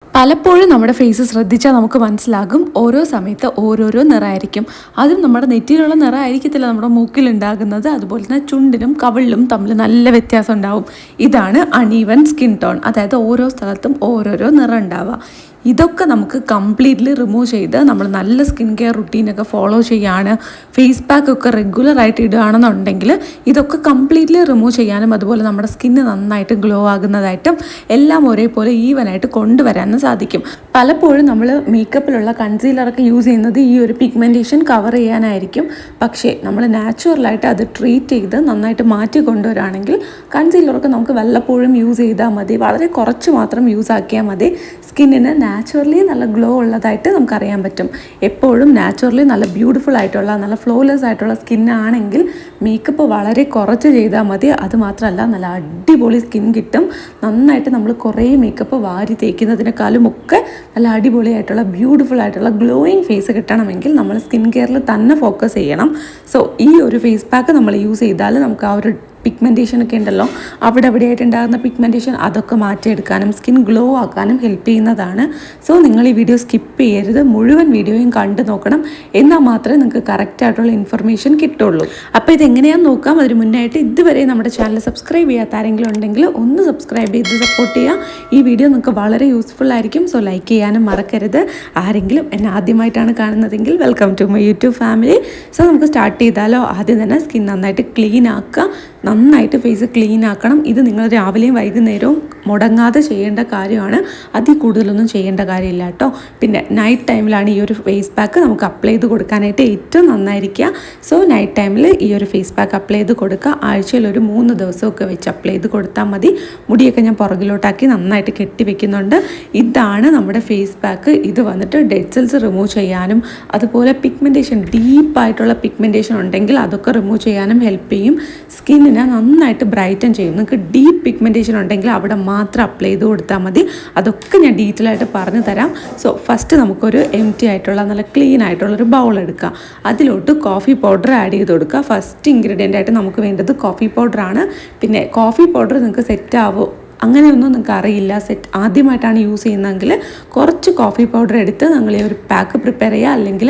പലപ്പോഴും നമ്മുടെ ഫേസ് ശ്രദ്ധിച്ചാൽ നമുക്ക് മനസ്സിലാകും ഓരോ സമയത്ത് ഓരോരോ നിറമായിരിക്കും. അതും നമ്മുടെ നെറ്റിയിലുള്ള നിറമായിരിക്കത്തില്ല നമ്മുടെ മൂക്കിലുണ്ടാകുന്നത്. അതുപോലെ തന്നെ ചുണ്ടിലും കവിളിലും തമ്മിൽ നല്ല വ്യത്യാസം ഉണ്ടാവും. ഇതാണ് അൺഈവൻ സ്കിൻ ടോൺ. അതായത് ഓരോ സ്ഥലത്തും ഓരോരോ നിറം ഉണ്ടാവുക. ഇതൊക്കെ നമുക്ക് കംപ്ലീറ്റ്ലി റിമൂവ് ചെയ്ത് നമ്മൾ നല്ല സ്കിൻ കെയർ റുട്ടീനൊക്കെ ഫോളോ ചെയ്യുകയാണ്, ഫേസ് പാക്ക് ഒക്കെ റെഗുലറായിട്ട് ഇടുകയാണെന്നുണ്ടെങ്കിൽ ഇതൊക്കെ കംപ്ലീറ്റ്ലി റിമൂവ് ചെയ്യാനും അതുപോലെ നമ്മുടെ സ്കിന്ന് നന്നായിട്ട് ഗ്ലോ ആകുന്നതായിട്ടും എല്ലാം ഒരേപോലെ ഈവനായിട്ട് കൊണ്ടുവരാനും സാധിക്കും. പലപ്പോഴും നമ്മൾ മേക്കപ്പിലുള്ള കൺസീലറൊക്കെ യൂസ് ചെയ്യുന്നത് ഈ ഒരു പിഗ്മെൻറ്റേഷൻ കവർ ചെയ്യാനായിരിക്കും. പക്ഷേ നമ്മൾ നാച്ചുറലായിട്ട് അത് ട്രീറ്റ് ചെയ്ത് നന്നായിട്ട് മാറ്റി കൊണ്ടുവരികയാണെങ്കിൽ കൺസീലറൊക്കെ നമുക്ക് വല്ലപ്പോഴും യൂസ് ചെയ്താൽ മതി, വളരെ കുറച്ച് മാത്രം യൂസ് ആക്കിയാൽ മതി. സ്കിന്നിന് നാച്ചുറലി നല്ല ഗ്ലോ ഉള്ളതായിട്ട് നമുക്കറിയാൻ പറ്റും. എപ്പോഴും നാച്ചുറലി നല്ല ബ്യൂട്ടിഫുൾ ആയിട്ടുള്ള നല്ല ഫ്ലോലെസ് ആയിട്ടുള്ള സ്കിന്നാണെങ്കിൽ മേക്കപ്പ് വളരെ കുറച്ച് ചെയ്താൽ മതി. അതുമാത്രമല്ല നല്ല അടിപൊളി സ്കിൻ കിട്ടും. നന്നായിട്ട് നമ്മൾ കുറേ മേക്കപ്പ് വാരി തേക്കുന്നതിനേക്കാളും ഒക്കെ നല്ല അടിപൊളിയായിട്ടുള്ള ബ്യൂട്ടിഫുൾ ആയിട്ടുള്ള ഗ്ലോയിങ് ഫേസ് കിട്ടണമെങ്കിൽ നമ്മൾ സ്കിൻ കെയറിൽ തന്നെ ഫോക്കസ് ചെയ്യണം. സോ ഈ ഒരു ഫേസ് പാക്ക് നമ്മൾ യൂസ് ചെയ്താൽ നമുക്ക് ആ ഒരു പിഗ്മെൻറ്റേഷൻ ഒക്കെ ഉണ്ടല്ലോ, അവിടെ എവിടെയായിട്ട് ഉണ്ടാകുന്ന പിഗ്മെൻറ്റേഷൻ അതൊക്കെ മാറ്റിയെടുക്കാനും സ്കിൻ ഗ്ലോ ആക്കാനും ഹെൽപ്പ് ചെയ്യുന്നതാണ്. സോ നിങ്ങൾ ഈ വീഡിയോ സ്കിപ്പ് ചെയ്യരുത്, മുഴുവൻ വീഡിയോയും കണ്ടു നോക്കണം. എന്നാൽ മാത്രമേ നിങ്ങൾക്ക് കറക്റ്റായിട്ടുള്ള ഇൻഫർമേഷൻ കിട്ടുള്ളൂ. അപ്പോൾ ഇതെങ്ങനെയാണെന്ന് നോക്കാം. അതിന് മുന്നായിട്ട് ഇതുവരെ നമ്മുടെ ചാനൽ സബ്സ്ക്രൈബ് ചെയ്യാത്ത ആരെങ്കിലും ഉണ്ടെങ്കിൽ ഒന്ന് സബ്സ്ക്രൈബ് ചെയ്ത് സപ്പോർട്ട് ചെയ്യുക. ഈ വീഡിയോ നിങ്ങൾക്ക് വളരെ യൂസ്ഫുൾ ആയിരിക്കും. സോ ലൈക്ക് ചെയ്യാനും മറക്കരുത്. ആരെങ്കിലും എന്നെ ആദ്യമായിട്ടാണ് കാണുന്നതെങ്കിൽ welcome to my YouTube family. So നമുക്ക് സ്റ്റാർട്ട് ചെയ്താലോ. ആദ്യം തന്നെ സ്കിൻ നന്നായിട്ട് ക്ലീൻ ആക്കുക, നന്നായിട്ട് ഫേസ് ക്ലീൻ ആക്കണം. ഇത് നിങ്ങൾ രാവിലെയും വൈകുന്നേരവും മുടങ്ങാതെ ചെയ്യേണ്ട കാര്യമാണ്. അതിൽ കൂടുതലൊന്നും ചെയ്യേണ്ട കാര്യമില്ല കേട്ടോ. പിന്നെ നൈറ്റ് ടൈമിലാണ് ഈ ഒരു ഫേസ് പാക്ക് നമുക്ക് അപ്ലൈ ചെയ്ത് കൊടുക്കാനായിട്ട് ഏറ്റവും നന്നായിരിക്കുക. സോ നൈറ്റ് ടൈമിൽ ഈ ഒരു ഫേസ് പാക്ക് അപ്ലൈ ചെയ്ത് കൊടുക്കുക. ആഴ്ചയിൽ ഒരു 3 ദിവസമൊക്കെ വെച്ച് അപ്ലൈ ചെയ്ത് കൊടുത്താൽ മതി. മുടിയൊക്കെ ഞാൻ പുറകിലോട്ടാക്കി നന്നായിട്ട് കെട്ടി വെക്കുന്നുണ്ട്. ഇതാണ് നമ്മുടെ ഫേസ് പാക്ക്. ഇത് വന്നിട്ട് ഡെഡ് സെൽസ് റിമൂവ് ചെയ്യാനും അതുപോലെ പിഗ്മെൻറ്റേഷൻ ഡീപ്പായിട്ടുള്ള പിഗ്മെൻറ്റേഷൻ ഉണ്ടെങ്കിൽ അതൊക്കെ റിമൂവ് ചെയ്യാനും ഹെൽപ്പ് ചെയ്യും. സ്കിന്നിനെ നന്നായിട്ട് ബ്രൈറ്റൻ ചെയ്യും. നിങ്ങൾക്ക് ഡീപ്പ് പിഗ്മെൻറ്റേഷൻ ഉണ്ടെങ്കിൽ അവിടെ മാത്രം അപ്ലൈ ചെയ്ത് കൊടുത്താൽ മതി. അതൊക്കെ ഞാൻ ഡീറ്റെയിൽ ആയിട്ട് പറഞ്ഞു തരാം. സോ ഫസ്റ്റ് നമുക്കൊരു എംറ്റി ആയിട്ടുള്ള നല്ല ക്ലീൻ ആയിട്ടുള്ളൊരു ബൗൾ എടുക്കുക. അതിലോട്ട് കോഫി പൗഡർ ആഡ് ചെയ്ത് കൊടുക്കുക. ഫസ്റ്റ് ഇൻഗ്രീഡിയൻ്റ് ആയിട്ട് നമുക്ക് വേണ്ടത് കോഫി പൗഡറാണ്. പിന്നെ കോഫി പൗഡർ നിങ്ങൾക്ക് സെറ്റ് ആവോ അങ്ങനെയൊന്നും നിങ്ങൾക്ക് അറിയില്ല, ആദ്യമായിട്ടാണ് യൂസ് ചെയ്യുന്നതെങ്കിൽ കുറച്ച് കോഫി പൗഡർ എടുത്ത് നിങ്ങൾ ഈ ഒരു പാക്ക് പ്രിപ്പയർ ചെയ്യുക. അല്ലെങ്കിൽ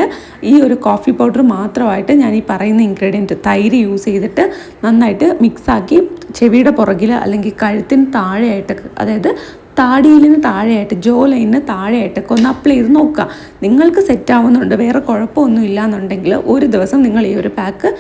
ഈ ഒരു കോഫി പൗഡർ മാത്രമായിട്ട് ഞാൻ ഈ പറയുന്ന ഇൻഗ്രീഡിയൻറ്റ് തൈര് യൂസ് ചെയ്തിട്ട് നന്നായിട്ട് മിക്സാക്കി ചെവിയുടെ പുറകിൽ അല്ലെങ്കിൽ കഴുത്തിന് താഴെയായിട്ടൊക്കെ, അതായത് താടിയിലിന് താഴെയായിട്ട് ജോ ലൈനിന് താഴെയായിട്ടൊക്കെ ഒന്ന് അപ്ലൈ ചെയ്ത് നോക്കുക. നിങ്ങൾക്ക് സെറ്റ് ആവുന്നുണ്ട്, വേറെ കുഴപ്പമൊന്നും ഇല്ലയെന്നുണ്ടെങ്കിൽ ഒരു ദിവസം നിങ്ങൾ ഈ ഒരു പാക്ക്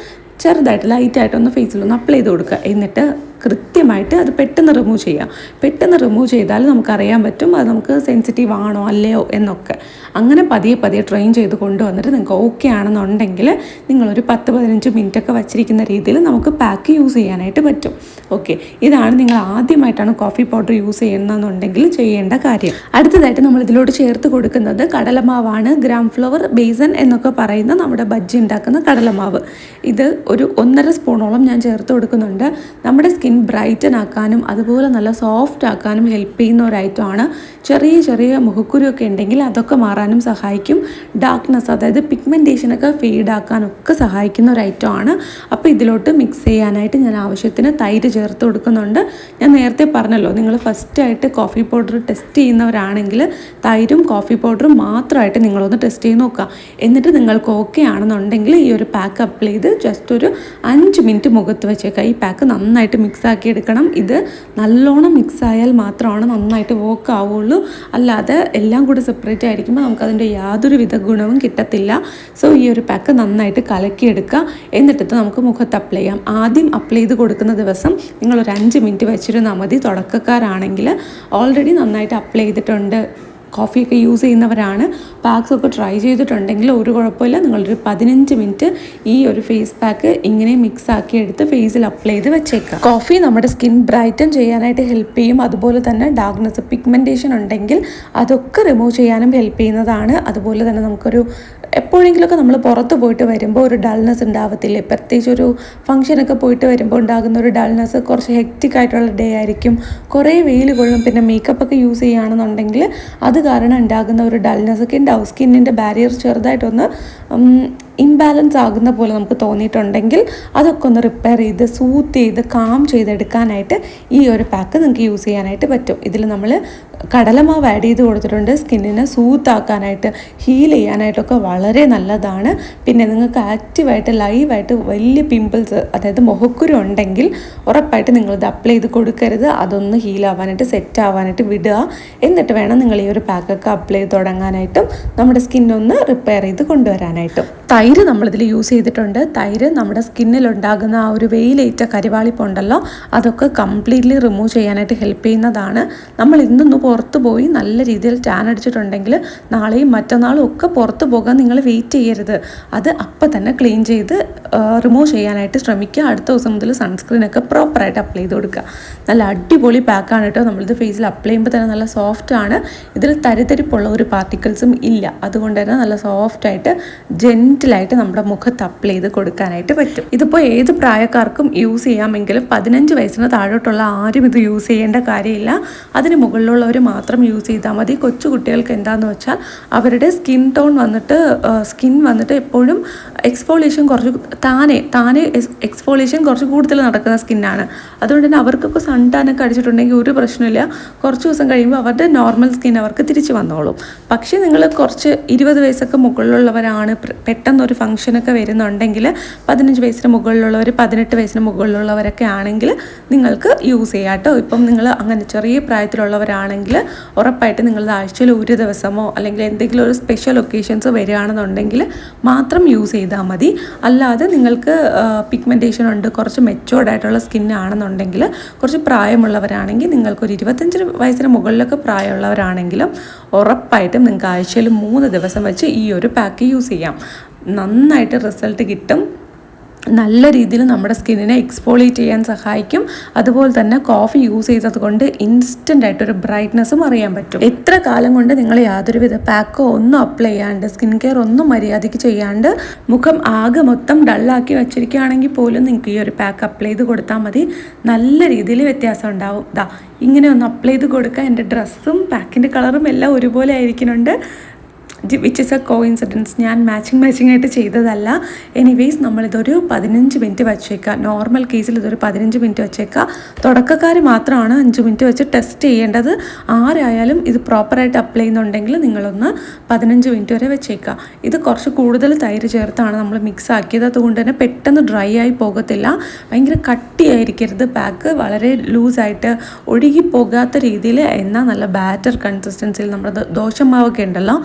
ചെറുതായിട്ട് ലൈറ്റായിട്ടൊന്ന് ഫേസിലൊന്ന് അപ്ലൈ ചെയ്ത് കൊടുക്കുക. എന്നിട്ട് കൃത്യമായിട്ട് അത് പെട്ടെന്ന് റിമൂവ് ചെയ്യാം. പെട്ടെന്ന് റിമൂവ് ചെയ്താൽ നമുക്കറിയാൻ പറ്റും അത് നമുക്ക് സെൻസിറ്റീവ് ആണോ അല്ലയോ എന്നൊക്കെ. അങ്ങനെ പതിയെ പതിയെ ട്രെയിൻ ചെയ്ത് കൊണ്ടുവന്നിട്ട് നിങ്ങൾക്ക് ഓക്കെ ആണെന്നുണ്ടെങ്കിൽ നിങ്ങളൊരു 10-15 മിനിറ്റൊക്കെ വച്ചിരിക്കുന്ന രീതിയിൽ നമുക്ക് പാക്ക് യൂസ് ചെയ്യാനായിട്ട് പറ്റും. ഓക്കെ, ഇതാണ് നിങ്ങൾ ആദ്യമായിട്ടാണ് കോഫി പൗഡർ യൂസ് ചെയ്യുന്നതെന്നുണ്ടെങ്കിൽ ചെയ്യേണ്ട കാര്യം. അടുത്തതായിട്ട് നമ്മൾ ഇതിലോട്ട് ചേർത്ത് കൊടുക്കുന്നത് കടലമാവാണ്. ഗ്രാം ഫ്ലവർ ബേസൻ എന്നൊക്കെ പറയുന്ന നമ്മുടെ ബജ്ജി ഉണ്ടാക്കുന്ന കടലമാവ്. ഇത് ഒരു 1.5 സ്പൂണോളം ഞാൻ ചേർത്ത് കൊടുക്കുന്നുണ്ട്. നമ്മുടെ സ്കിൻ ബ്രൈറ്റൻ ആക്കാനും അതുപോലെ നല്ല സോഫ്റ്റ് ആക്കാനും ഹെൽപ്പ് ചെയ്യുന്ന ഒരു ഐറ്റമാണ്. ചെറിയ ചെറിയ മുഖക്കുരുവൊക്കെ ഉണ്ടെങ്കിൽ അതൊക്കെ മാറാനും സഹായിക്കും. ഡാർക്ക്നെസ്, അതായത് പിഗ്മെൻറ്റേഷനൊക്കെ ഫെയ്ഡ് ആക്കാനൊക്കെ സഹായിക്കുന്ന ഒരു ഐറ്റമാണ്. അപ്പോൾ ഇതിലോട്ട് മിക്സ് ചെയ്യാനായിട്ട് ഞാൻ ആവശ്യത്തിന് തൈര് ചേർത്ത് കൊടുക്കുന്നുണ്ട്. ഞാൻ നേരത്തെ പറഞ്ഞല്ലോ, നിങ്ങൾ ഫസ്റ്റായിട്ട് കോഫി പൗഡർ ടെസ്റ്റ് ചെയ്യുന്നവരാണെങ്കിൽ തൈരും കോഫി പൗഡറും മാത്രമായിട്ട് നിങ്ങളൊന്ന് ടെസ്റ്റ് ചെയ്ത് നോക്കുക. എന്നിട്ട് നിങ്ങൾക്ക് ഓക്കെ ആണെന്നുണ്ടെങ്കിൽ ഈ ഒരു പാക്ക് അപ്ലൈ ചെയ്ത് ജസ്റ്റ് ഒരു 5 മിനിറ്റ് മുഖത്ത് വെച്ചേക്കുക. ഈ പാക്ക് നന്നായിട്ട് മിക്സാക്കി എടുക്കണം. ഇത് നല്ലോണം മിക്സ് ആയാൽ മാത്രമാണ് നന്നായിട്ട് വർക്ക് ആവുള്ളൂ. അല്ലാതെ എല്ലാം കൂടി സെപ്പറേറ്റ് ആയിരിക്കുമ്പോൾ നമുക്കതിൻ്റെ യാതൊരു വിധ ഗുണവും കിട്ടത്തില്ല. സോ ഈ ഒരു പാക്ക് നന്നായിട്ട് കലക്കിയെടുക്കുക. എന്നിട്ട് നമുക്ക് മുഖത്ത് അപ്ലൈ ചെയ്യാം. ആദ്യം അപ്ലൈ ചെയ്ത് കൊടുക്കുന്ന ദിവസം നിങ്ങളൊരു 5 മിനിറ്റ് വെച്ചിരുന്നാൽ മതി. തുടക്കക്കാരാണെങ്കിൽ ഓൾറെഡി നന്നായിട്ട് അപ്ലൈ ചെയ്തിട്ടുണ്ട്, കോഫിയൊക്കെ യൂസ് ചെയ്യുന്നവരാണ്, പാക്സൊക്കെ ട്രൈ ചെയ്തിട്ടുണ്ടെങ്കിൽ ഒരു കുഴപ്പമില്ല. നിങ്ങളൊരു 15 മിനിറ്റ് ഈ ഒരു ഫേസ് പാക്ക് ഇങ്ങനെ മിക്സ് ആക്കി എടുത്ത് ഫേസിൽ അപ്ലൈ ചെയ്ത് വെച്ചേക്കാം. കോഫി നമ്മുടെ സ്കിൻ ബ്രൈറ്റൻ ചെയ്യാനായിട്ട് ഹെൽപ്പ് ചെയ്യും. അതുപോലെ തന്നെ ഡാർക്ക്നെസ്, പിഗ്മെൻറ്റേഷൻ ഉണ്ടെങ്കിൽ അതൊക്കെ റിമൂവ് ചെയ്യാനും ഹെൽപ്പ് ചെയ്യുന്നതാണ്. അതുപോലെ തന്നെ നമുക്കൊരു എപ്പോഴെങ്കിലുമൊക്കെ നമ്മൾ പുറത്ത് പോയിട്ട് വരുമ്പോൾ ഒരു ഡൾനെസ് ഉണ്ടാവത്തില്ലേ, പ്രത്യേകിച്ച് ഒരു ഫംഗ്ഷനൊക്കെ പോയിട്ട് വരുമ്പോൾ ഉണ്ടാകുന്ന ഒരു ഡൾനെസ്, കുറച്ച് ഹെക്റ്റിക് ആയിട്ടുള്ള ഡേ ആയിരിക്കും, കുറേ വെയിൽ കൊള്ളും, പിന്നെ മേക്കപ്പൊക്കെ യൂസ് ചെയ്യുകയാണെന്നുണ്ടെങ്കിൽ അത് കാരണം ഉണ്ടാകുന്ന ഒരു ഡൾനെസ് ഒക്കെ ഉണ്ടാവും. സ്കിന്നിൻ്റെ ബാരിയർ ചെറുതായിട്ടൊന്ന് ഇംബാലൻസ് ആകുന്ന പോലെ നമുക്ക് തോന്നിയിട്ടുണ്ടെങ്കിൽ അതൊക്കെ ഒന്ന് റിപ്പയർ ചെയ്ത് സൂത്ത് ചെയ്ത് കാം ചെയ്തെടുക്കാനായിട്ട് ഈ ഒരു പാക്ക് നിങ്ങൾക്ക് യൂസ് ചെയ്യാനായിട്ട് പറ്റും. ഇതിൽ നമ്മൾ കടലമാവ് ആഡ് ചെയ്ത് കൊടുത്തിട്ടുണ്ട്. സ്കിന്നിനെ സൂത്താക്കാനായിട്ട് ഹീൽ ചെയ്യാനായിട്ടൊക്കെ വളരെ നല്ലതാണ്. പിന്നെ നിങ്ങൾക്ക് ആക്റ്റീവായിട്ട് ലൈവായിട്ട് വലിയ പിമ്പിൾസ്, അതായത് മുഖക്കുരു ഉണ്ടെങ്കിൽ ഉറപ്പായിട്ട് നിങ്ങളിത് അപ്ലൈ ചെയ്ത് കൊടുക്കരുത്. അതൊന്ന് ഹീൽ ആവാനായിട്ട് സെറ്റ് ആവാനായിട്ട് വിടുക. എന്നിട്ട് വേണം നിങ്ങൾ ഈ ഒരു പാക്കൊക്കെ അപ്ലൈ ചെയ്ത് തുടങ്ങാനായിട്ടും നമ്മുടെ സ്കിന്നൊന്ന് റിപ്പയർ ചെയ്ത് കൊണ്ടുവരാനായിട്ടും. തൈര് നമ്മളിതിൽ യൂസ് ചെയ്തിട്ടുണ്ട്. തൈര് നമ്മുടെ സ്കിന്നിലുണ്ടാകുന്ന ആ ഒരു വെയിലേറ്റ കരിവാളിപ്പുണ്ടല്ലോ അതൊക്കെ കംപ്ലീറ്റ്ലി റിമൂവ് ചെയ്യാനായിട്ട് ഹെൽപ്പ് ചെയ്യുന്നതാണ്. നമ്മൾ ഇന്നൊന്ന് പുറത്ത് പോയി നല്ല രീതിയിൽ ടാൻ അടിച്ചിട്ടുണ്ടെങ്കിൽ നാളെയും മറ്റന്നാളും ഒക്കെ പുറത്ത് പോകാൻ നിങ്ങൾ വെയിറ്റ് ചെയ്യരുത്. അത് അപ്പം തന്നെ ക്ലീൻ ചെയ്ത് റിമൂവ് ചെയ്യാനായിട്ട് ശ്രമിക്കുക. അടുത്ത ദിവസം മുതൽ സൺസ്ക്രീനൊക്കെ പ്രോപ്പറായിട്ട് അപ്ലൈ ചെയ്ത് കൊടുക്കുക. നല്ല അടിപൊളി പാക്കാണ് കേട്ടോ. നമ്മളിത് ഫേസിൽ അപ്ലൈ ചെയ്യുമ്പോൾ തന്നെ നല്ല സോഫ്റ്റാണ്. ഇതിൽ തരിതരിപ്പുള്ള ഒരു പാർട്ടിക്കിൾസും ഇല്ല. അതുകൊണ്ട് തന്നെ നല്ല സോഫ്റ്റായിട്ട് ജെൻറ്റിലായിട്ട് നമ്മുടെ മുഖത്ത് അപ്ലൈ ചെയ്ത് കൊടുക്കാനായിട്ട് പറ്റും. ഇതിപ്പോൾ ഏത് പ്രായക്കാർക്കും യൂസ് ചെയ്യാമെങ്കിലും 15 വയസ്സിന് താഴോട്ടുള്ള ആരും ഇത് യൂസ് ചെയ്യേണ്ട കാര്യമില്ല. അതിന് മുകളിലുള്ളവർ മാത്രം യൂസ് ചെയ്താൽ മതി. കൊച്ചു കുട്ടികൾക്ക് എന്താണെന്ന് വെച്ചാൽ അവരുടെ സ്കിൻ വന്നിട്ട് എപ്പോഴും എക്സ്ഫോളിയേഷൻ കുറച്ച് താനെ എക്സ്ഫോളിയേഷൻ കുറച്ച് കൂടുതൽ നടക്കുന്ന സ്കിന്നാണ്. അതുകൊണ്ട് തന്നെ അവർക്കൊക്കെ സൺ ടാനൊക്കെ അടിച്ചിട്ടുണ്ടെങ്കിൽ ഒരു പ്രശ്നമില്ല. കുറച്ച് ദിവസം കഴിയുമ്പോൾ അവരുടെ നോർമൽ സ്കിൻ അവർക്ക് തിരിച്ച് വന്നോളും. പക്ഷേ നിങ്ങൾ കുറച്ച് 20 വയസ്സൊക്കെ മുകളിലുള്ളവരാണ്, പെട്ടെന്നൊരു ഫംഗ്ഷനൊക്കെ വരുന്നുണ്ടെങ്കിൽ 15 വയസ്സിന് മുകളിലുള്ളവർ 18 വയസ്സിന് മുകളിലുള്ളവരൊക്കെ ആണെങ്കിൽ നിങ്ങൾക്ക് യൂസ് ചെയ്യാം കേട്ടോ. ഇപ്പം നിങ്ങൾ അങ്ങനെ ചെറിയ പ്രായത്തിലുള്ളവരാണെങ്കിൽ ഉറപ്പായിട്ട് നിങ്ങളുടെ ആഴ്ചയിൽ ഒരു ദിവസമോ അല്ലെങ്കിൽ എന്തെങ്കിലും ഒരു സ്പെഷ്യൽ ഒക്കേഷൻസ് വരികയാണെന്നുണ്ടെങ്കിൽ മാത്രം യൂസ് ചെയ്താൽ മതി. അല്ലാതെ നിങ്ങൾക്ക് പിഗ്മെൻറ്റേഷൻ ഉണ്ട്, കുറച്ച് മെച്ചോർഡ് ആയിട്ടുള്ള സ്കിന്നാണെന്നുണ്ടെങ്കിൽ, കുറച്ച് പ്രായമുള്ളവരാണെങ്കിൽ, നിങ്ങൾക്കൊരു 25 വയസ്സിന് മുകളിലൊക്കെ പ്രായമുള്ളവരാണെങ്കിലും ഉറപ്പായിട്ടും നിങ്ങൾക്ക് ആഴ്ചയിൽ 3 ദിവസം വെച്ച് ഈ ഒരു പാക്ക് യൂസ് ചെയ്യാം. നന്നായിട്ട് റിസൾട്ട് കിട്ടും. നല്ല രീതിയിൽ നമ്മുടെ സ്കിന്നിനെ എക്സ്ഫോളിയേറ്റ് ചെയ്യാൻ സഹായിക്കും. അതുപോലെ തന്നെ കോഫി യൂസ് ചെയ്തത് കൊണ്ട് ഇൻസ്റ്റൻ്റ് ആയിട്ടൊരു ബ്രൈറ്റ്നസ്സും അറിയാൻ പറ്റും. എത്ര കാലം കൊണ്ട് നിങ്ങൾ യാതൊരുവിധ പാക്കോ ഒന്നും അപ്ലൈ ചെയ്യാണ്ട്, സ്കിൻ കെയർ ഒന്നും മര്യാദയ്ക്ക് ചെയ്യാണ്ട് മുഖം ആകെ മൊത്തം ഡള്ളാക്കി വെച്ചിരിക്കുകയാണെങ്കിൽ പോലും നിങ്ങൾക്ക് ഈ ഒരു പാക്ക് അപ്ലൈ ചെയ്ത് കൊടുത്താൽ മതി. നല്ല രീതിയിൽ വ്യത്യാസം ഉണ്ടാവും. ഇങ്ങനെ ഒന്ന് അപ്ലൈ ചെയ്ത് കൊടുക്കുക. എൻ്റെ ഡ്രസ്സും പാക്കിൻ്റെ കളറും എല്ലാം ഒരുപോലെ ആയിരിക്കുന്നുണ്ട്. Which is a coincidence. ഞാൻ മാച്ചിങ് ആയിട്ട് ചെയ്തതല്ല. എനിവേയ്സ് നമ്മളിതൊരു 15 മിനിറ്റ് വെച്ചേക്കുക. നോർമൽ കേസിൽ ഇതൊരു 15 മിനിറ്റ് വെച്ചേക്കുക. തുടക്കക്കാർ മാത്രമാണ് 5 മിനിറ്റ് വെച്ച് ടെസ്റ്റ് ചെയ്യേണ്ടത്. ആരായാലും ഇത് പ്രോപ്പറായിട്ട് അപ്ലൈ ചെയ്യുന്നുണ്ടെങ്കിൽ നിങ്ങളൊന്ന് 15 മിനിറ്റ് വരെ വെച്ചേക്കുക. ഇത് കുറച്ച് കൂടുതൽ തൈര് ചേർത്താണ് നമ്മൾ മിക്സ് ആക്കിയത്. അതുകൊണ്ട് തന്നെ പെട്ടെന്ന് ഡ്രൈ ആയി പോകത്തില്ല. ഭയങ്കര കട്ടിയായിരിക്കരുത് പാക്ക്. വളരെ ലൂസായിട്ട് ഒഴുകി പോകാത്ത രീതിയിൽ, എന്നാൽ നല്ല ബാറ്റർ കൺസിസ്റ്റൻസിയിൽ, നമ്മുടെ ദോശമാവൊക്കെ ഉണ്ടല്ലോ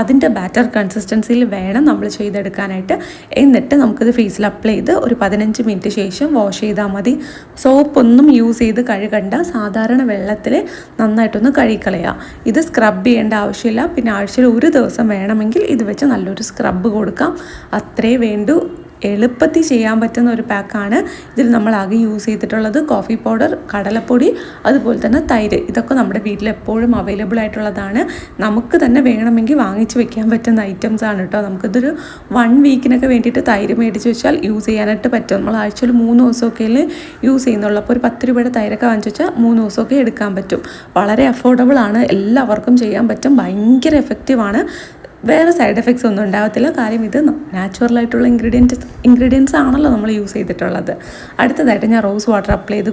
അതിൻ്റെ ബാറ്റർ കൺസിസ്റ്റൻസിയിൽ വേണം നമ്മൾ ചെയ്തെടുക്കാനായിട്ട്. എന്നിട്ട് നമുക്കിത് ഫേസിൽ അപ്ലൈ ചെയ്ത് ഒരു 15 മിനിറ്റ് ശേഷം വാഷ് ചെയ്താൽ മതി. സോപ്പൊന്നും യൂസ് ചെയ്ത് കഴുകണ്ട. സാധാരണ വെള്ളത്തിൽ നന്നായിട്ടൊന്ന് കഴുകിക്കളയുക. ഇത് സ്ക്രബ് ചെയ്യേണ്ട ആവശ്യമില്ല. പിന്നെ ആഴ്ചയിൽ ഒരു ദിവസം വേണമെങ്കിൽ ഇത് വെച്ച് നല്ലൊരു സ്ക്രബ് കൊടുക്കാം. അത്രേ വേണ്ടൂ. എളുപ്പത്തിൽ ചെയ്യാൻ പറ്റുന്ന ഒരു പാക്കാണ്. ഇതിൽ നമ്മൾ ആകെ യൂസ് ചെയ്തിട്ടുള്ളത് കോഫി പൗഡർ, കടലപ്പൊടി, അതുപോലെ തന്നെ തൈര്. ഇതൊക്കെ നമ്മുടെ വീട്ടിൽ എപ്പോഴും അവൈലബിൾ ആയിട്ടുള്ളതാണ്. നമുക്ക് തന്നെ വേണമെങ്കിൽ വാങ്ങിച്ച് വെക്കാൻ പറ്റുന്ന ഐറ്റംസ് ആണ് കേട്ടോ. നമുക്കിതൊരു 1 വീക്കിനൊക്കെ വേണ്ടിയിട്ട് തൈര് മേടിച്ച് വെച്ചാൽ യൂസ് ചെയ്യാനായിട്ട് പറ്റും. നമ്മൾ ആഴ്ചയിൽ 3 ദിവസമൊക്കെ യൂസ് ചെയ്യുന്നുള്ളൂ. അപ്പോൾ ഒരു 10 രൂപയുടെ തൈരൊക്കെ വാങ്ങിച്ച് വെച്ചാൽ 3 ദിവസമൊക്കെ എടുക്കാൻ പറ്റും. വളരെ അഫോർഡബിൾ ആണ്. എല്ലാവർക്കും ചെയ്യാൻ പറ്റും. ഭയങ്കര എഫക്റ്റീവാണ്. വേറെ സൈഡ് എഫക്ട്സ് ഒന്നും ഉണ്ടാകത്തില്ല. കാര്യം ഇത് നാച്ചുറലായിട്ടുള്ള ഇൻഗ്രീഡിയൻസ് ആണല്ലോ നമ്മൾ യൂസ് ചെയ്തിട്ടുള്ളത്. അടുത്തതായിട്ട് ഞാൻ റോസ് വാട്ടർ അപ്ലൈ ചെയ്ത്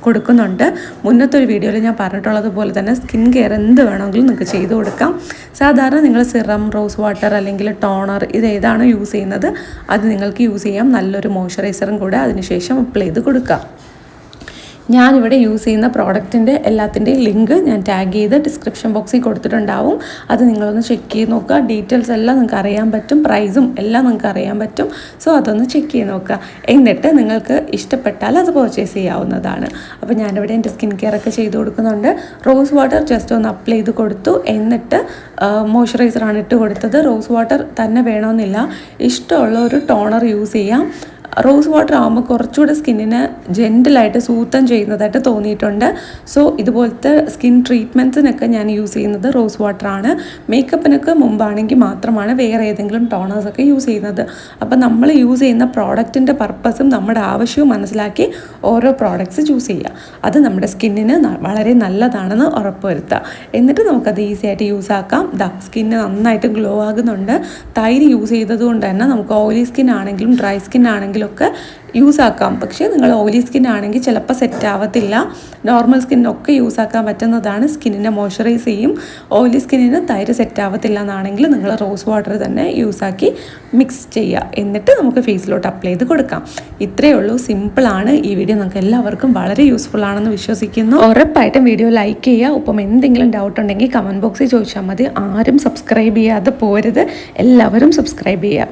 കൊടുക്കുന്നുണ്ട്. മുന്നത്തെ ഒരു വീഡിയോയിൽ ഞാൻ പറഞ്ഞിട്ടുള്ളത് പോലെ തന്നെ സ്കിൻ കെയർ എന്ത് വേണമെങ്കിലും നിങ്ങൾക്ക് ചെയ്ത് കൊടുക്കാം. സാധാരണ നിങ്ങൾ സിറം, റോസ് വാട്ടർ അല്ലെങ്കിൽ ടോണർ ഇത് ഏതാണോ യൂസ് ചെയ്യുന്നത് അത് നിങ്ങൾക്ക് യൂസ് ചെയ്യാം. നല്ലൊരു മോയ്സ്ചറൈസറും കൂടെ അതിനുശേഷം അപ്ലൈ ചെയ്ത് കൊടുക്കാം. ഞാനിവിടെ യൂസ് ചെയ്യുന്ന പ്രോഡക്റ്റിൻ്റെ എല്ലാത്തിൻ്റെയും ലിങ്ക് ഞാൻ ടാഗ് ചെയ്ത് ഡിസ്ക്രിപ്ഷൻ ബോക്സിൽ കൊടുത്തിട്ടുണ്ടാവും. അത് നിങ്ങളൊന്ന് ചെക്ക് ചെയ്ത് നോക്കുക. ഡീറ്റെയിൽസ് എല്ലാം നിങ്ങൾക്ക് അറിയാൻ പറ്റും. പ്രൈസും എല്ലാം നിങ്ങൾക്ക് അറിയാൻ പറ്റും. സോ അതൊന്ന് ചെക്ക് ചെയ്ത് നോക്കുക. എന്നിട്ട് നിങ്ങൾക്ക് ഇഷ്ടപ്പെട്ടാൽ അത് പർച്ചേസ് ചെയ്യാവുന്നതാണ്. അപ്പോൾ ഞാനിവിടെ എൻ്റെ സ്കിൻ കെയർ ഒക്കെ ചെയ്ത് കൊടുക്കുന്നുണ്ട്. റോസ് വാട്ടർ ജസ്റ്റ് ഒന്ന് അപ്ലൈ ചെയ്ത് കൊടുത്തു. എന്നിട്ട് മോയ്സ്ചറൈസറാണ് ഇട്ട് കൊടുത്തത്. റോസ് വാട്ടർ തന്നെ വേണമെന്നില്ല. ഇഷ്ടമുള്ള ഒരു ടോണർ യൂസ് ചെയ്യാം. റോസ് വാട്ടർ ആകുമ്പോൾ കുറച്ചുകൂടെ സ്കിന്നിന് ജെൻറ്റിലായിട്ട് സൂത്തം ചെയ്യുന്നതായിട്ട് തോന്നിയിട്ടുണ്ട്. സോ ഇതുപോലത്തെ സ്കിൻ ട്രീറ്റ്മെൻറ്റ്സിനൊക്കെ ഞാൻ യൂസ് ചെയ്യുന്നത് റോസ് വാട്ടറാണ്. മേക്കപ്പിനൊക്കെ മുമ്പാണെങ്കിൽ മാത്രമാണ് വേറെ ഏതെങ്കിലും ടോണേഴ്സൊക്കെ യൂസ് ചെയ്യുന്നത്. അപ്പോൾ നമ്മൾ യൂസ് ചെയ്യുന്ന പ്രോഡക്റ്റിൻ്റെ പർപ്പസും നമ്മുടെ ആവശ്യവും മനസ്സിലാക്കി ഓരോ പ്രോഡക്റ്റ്സ് ചൂസ് ചെയ്യുക. അത് നമ്മുടെ സ്കിന്നിന് വളരെ നല്ലതാണെന്ന് ഉറപ്പുവരുത്തുക. എന്നിട്ട് നമുക്കത് ഈസി ആയിട്ട് യൂസ് ആക്കാം. സ്കിന്ന് നന്നായിട്ട് ഗ്ലോ ആകുന്നുണ്ട്. തൈര് യൂസ് ചെയ്തത് കൊണ്ട് തന്നെ നമുക്ക് ഓയിലി സ്കിൻ ആണെങ്കിലും ഡ്രൈ സ്കിൻ ആണെങ്കിലും സ്കിന്നിലൊക്കെ യൂസ് ആക്കാം. പക്ഷേ നിങ്ങൾ ഓയിലി സ്കിൻ ആണെങ്കിൽ ചിലപ്പോൾ സെറ്റ് ആവത്തില്ല. നോർമൽ സ്കിന്നൊക്കെ യൂസ് ആക്കാൻ പറ്റുന്നതാണ്. സ്കിന്നിനെ മോയ്സ്ചറൈസ് ചെയ്യും. ഓയിലി സ്കിന്നിന് തൈര് സെറ്റ് ആവത്തില്ല എന്നാണെങ്കിൽ നിങ്ങൾ റോസ് വാട്ടർ തന്നെ യൂസ് ആക്കി മിക്സ് ചെയ്യുക. എന്നിട്ട് നമുക്ക് ഫേസിലോട്ട് അപ്ലൈ ചെയ്ത് കൊടുക്കാം. ഇത്രയേ ഉള്ളൂ, സിമ്പിളാണ്. ഈ വീഡിയോ നിങ്ങൾക്ക് എല്ലാവർക്കും വളരെ യൂസ്ഫുൾ ആണെന്ന് വിശ്വസിക്കുന്നു. ഉറപ്പായിട്ടും വീഡിയോ ലൈക്ക് ചെയ്യുക. ഒപ്പം എന്തെങ്കിലും ഡൗട്ട് ഉണ്ടെങ്കിൽ കമൻറ്റ് ബോക്സിൽ ചോദിച്ചാൽ മതി. ആരും സബ്സ്ക്രൈബ് ചെയ്യാതെ പോരുത്, എല്ലാവരും സബ്സ്ക്രൈബ് ചെയ്യുക.